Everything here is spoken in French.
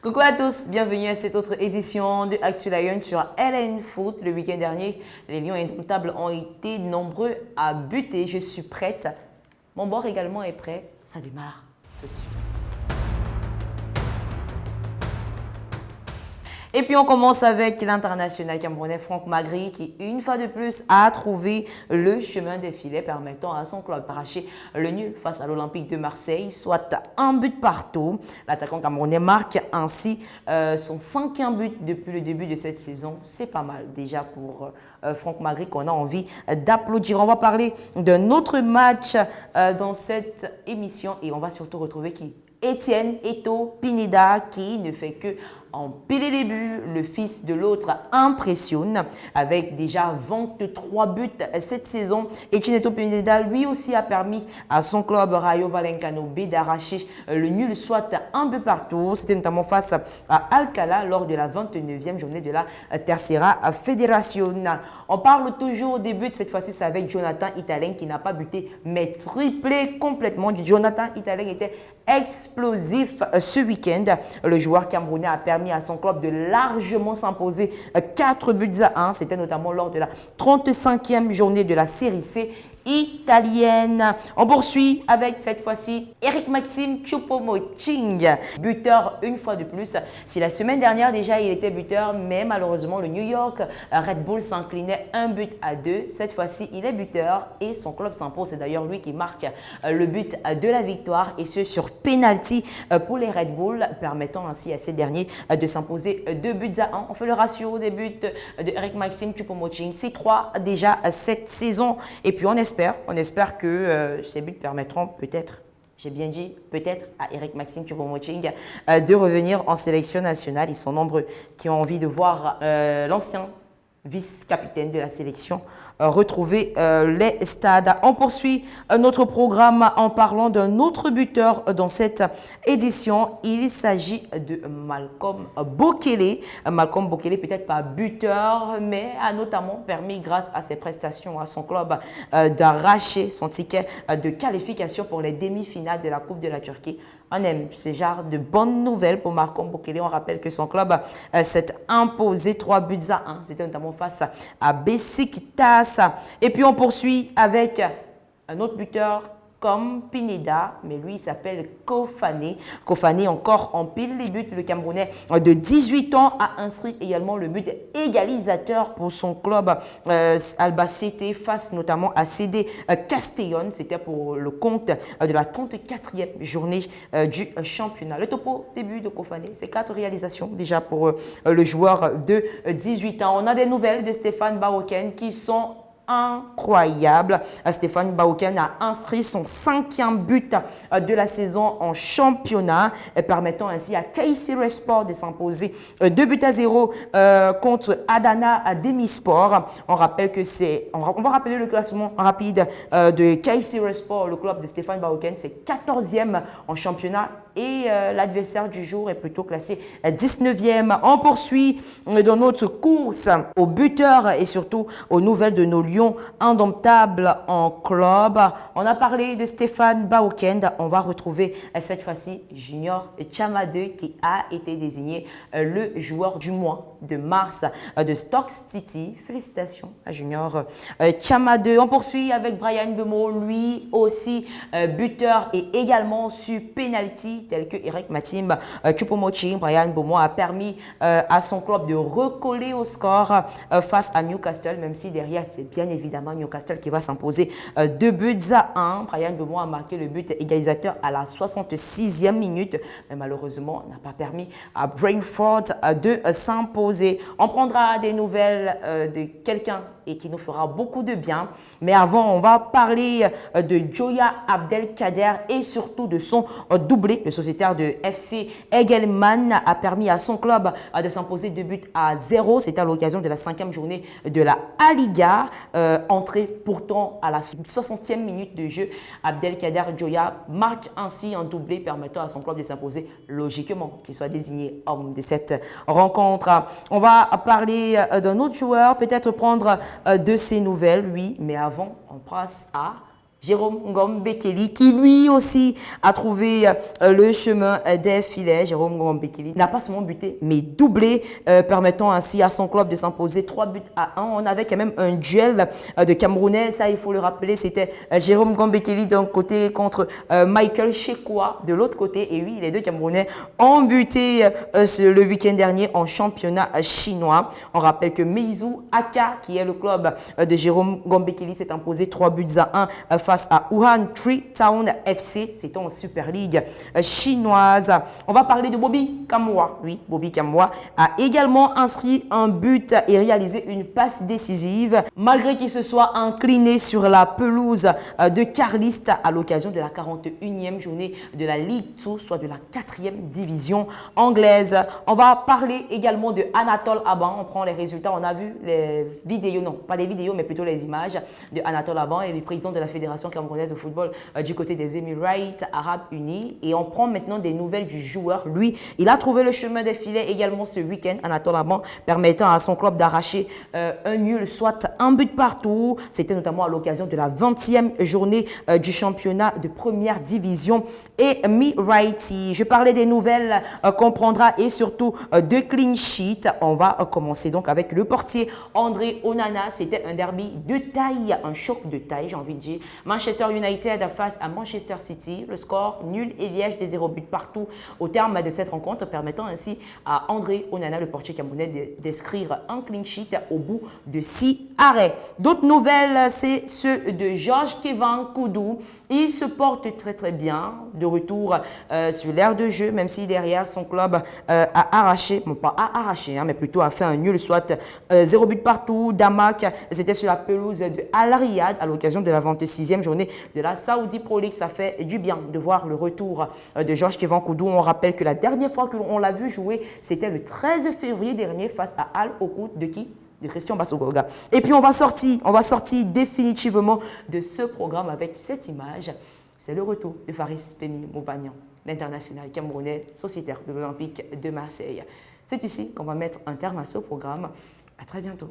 Coucou à tous, bienvenue à cette autre édition de Actu Lion sur LN Foot. Le week-end dernier, les Lions indomptables ont été nombreux à buter. Je suis prête. Mon bord également est prêt. Ça démarre tout de suite. Et puis on commence avec l'international camerounais Franck Magri qui, une fois de plus, a trouvé le chemin des filets permettant à son club d'arracher le nul face à l'Olympique de Marseille, soit un but partout. L'attaquant camerounais marque ainsi son 5e but depuis le début de cette saison. C'est pas mal déjà pour Franck Magri qu'on a envie d'applaudir. On va parler d'un autre match dans cette émission et on va surtout retrouver qui? Etienne Eto'o Pineda qui ne fait que empiler les buts. Le fils de l'autre impressionne avec déjà 23 buts cette saison. Etienne Eto'o Pineda lui aussi a permis à son club Rayo Vallecano B d'arracher le nul, soit un but partout. C'était notamment face à Alcalá lors de la 29e journée de la Tercera Federación. On parle toujours des buts, cette fois-ci c'est avec Jonathan Italeng qui n'a pas buté mais triplé complètement. Jonathan Italeng était explosif ce week-end. Le joueur camerounais a permis à son club de largement s'imposer 4 buts à 1. C'était notamment lors de la 35e journée de la série C italienne. On poursuit avec cette fois-ci Eric Maxime Choupo-Moting, buteur une fois de plus. Si la semaine dernière déjà il était buteur, mais malheureusement le New York Red Bull s'inclinait 1 but à 2. Cette fois-ci il est buteur et son club s'impose. C'est d'ailleurs lui qui marque le but de la victoire et ce sur penalty pour les Red Bull, permettant ainsi à ces derniers de s'imposer 2 buts à 1. On fait le ratio des buts de Eric Maxime Choupo-Moting. C'est 3 déjà cette saison et puis on espère que ces buts permettront peut-être, j'ai bien dit peut-être, à Eric Maxime Choupo-Moting de revenir en sélection nationale. Ils sont nombreux qui ont envie de voir l'ancien vice-capitaine de la sélection retrouver les stades. On poursuit notre programme en parlant d'un autre buteur dans cette édition. Il s'agit de Malcolm Bokele. Malcolm Bokele, peut-être pas buteur, mais a notamment permis, grâce à ses prestations à son club, d'arracher son ticket de qualification pour les demi-finales de la Coupe de la Turquie. On aime ce genre de bonnes nouvelles pour Malcolm Bokele. On rappelle que son club s'est imposé 3 buts à 1. C'était notamment face à Beşiktaş. Et puis on poursuit avec un autre buteur comme Pineda, mais lui il s'appelle Kofane. Kofane encore empile les buts. Le Camerounais de 18 ans a inscrit également le but égalisateur pour son club Albacete face notamment à CD Castellón. C'était pour le compte de la 34e journée du championnat. Le topo début de Kofane, c'est 4 réalisations déjà pour le joueur de 18 ans. On a des nouvelles de Stéphane Baoken qui sont incroyable. Stéphane Baoken a inscrit son 5e but de la saison en championnat, permettant ainsi à Kayserispor de s'imposer 2 buts à 0 contre Adana Demirspor. On rappelle que on va rappeler le classement rapide de Kayserispor, le club de Stéphane Baoken. C'est 14e en championnat et l'adversaire du jour est plutôt classé 19e. On poursuit dans notre course aux buteurs et surtout aux nouvelles de nos Lions indomptables en club. On a parlé de Stéphane Baoken. On va retrouver cette fois-ci Junior Tchamadeu qui a été désigné le joueur du mois de mars de Stoke City. Félicitations à Junior Tchamadeu. On poursuit avec Bryan Mbeumo, lui aussi buteur et également sur penalty tel que Eric Maxime Choupo-Moting. Bryan Mbeumo a permis à son club de recoller au score face à Newcastle, même si derrière c'est bien évidemment Newcastle qui va s'imposer 2 buts à 1. Bryan Mbeumo a marqué le but égalisateur à la 66e minute, mais malheureusement n'a pas permis à Brentford de s'imposer. On prendra des nouvelles de quelqu'un et qui nous fera beaucoup de bien. Mais avant, on va parler de Joya Abdelkader et surtout de son doublé. Le sociétaire de FC Egelman a permis à son club de s'imposer 2 buts à 0. C'était à l'occasion de la 5e journée de la A-Liga. Entrée pourtant à la 60e minute de jeu. Abdelkader Joya marque ainsi un doublé permettant à son club de s'imposer logiquement, qu'il soit désigné homme de cette rencontre. On va parler d'un autre joueur, peut-être prendre de ses nouvelles, oui, mais avant, on passe à Jérôme Ngombekeli, qui lui aussi a trouvé le chemin des filets. Jérôme Ngombekeli n'a pas seulement buté, mais doublé, permettant ainsi à son club de s'imposer 3-1. On avait quand même un duel de Camerounais, ça il faut le rappeler, c'était Jérôme Ngombekeli d'un côté contre Michael Chekwa de l'autre côté. Et oui, les deux Camerounais ont buté le week-end dernier en championnat chinois. On rappelle que Meizu Aka, qui est le club de Jérôme Ngombekeli, s'est imposé 3-1 face à Wuhan Tree Town FC. C'était en Super League chinoise. On va parler de Bobby Kamwa. Oui, Bobby Kamwa a également inscrit un but et réalisé une passe décisive, malgré qu'il se soit incliné sur la pelouse de Carliste à l'occasion de la 41e journée de la Ligue 2, soit de la 4e division anglaise. On va parler également de Anatole Aban. On prend les résultats. On a vu les vidéos, non, pas les vidéos, mais plutôt les images de Anatole Aban et le président de la Fédération camerounaise de football du côté des Émirats Arabes Unis. Et on prend maintenant des nouvelles du joueur. Lui, il a trouvé le chemin des filets également ce week-end, Anatole Aban, permettant à son club d'arracher un nul, soit un but partout. C'était notamment à l'occasion de la 20e journée du championnat de première division Emiratis. Je parlais des nouvelles qu'on prendra et surtout de clean sheet. On va commencer donc avec le portier André Onana. C'était un derby de taille, un choc de taille, j'ai envie de dire. Manchester United face à Manchester City. Le score nul et vierge des 0 buts partout au terme de cette rencontre, permettant ainsi à André Onana, le portier camerounais, d'inscrire un clean sheet au bout de 6 arrêts. D'autres nouvelles, c'est ceux de Georges Kevin Koudou. Il se porte très bien de retour sur l'aire de jeu, même si derrière son club a arraché, bon pas a arraché, hein, mais plutôt a fait un nul, soit 0 but partout. Damak, c'était sur la pelouse de Al Riyad à l'occasion de la 26e journée de la Saudi Pro League. Ça fait du bien de voir le retour de Georges Kevin Koudou. On rappelle que la dernière fois qu'on l'a vu jouer, c'était le 13 février dernier face à Al Okout de qui? De Christian Bassogoga. Et puis on va sortir définitivement de ce programme avec cette image. C'est le retour de Faris Pemi Moubagnan, l'international camerounais sociétaire de l'Olympique de Marseille. C'est ici qu'on va mettre un terme à ce programme. À très bientôt.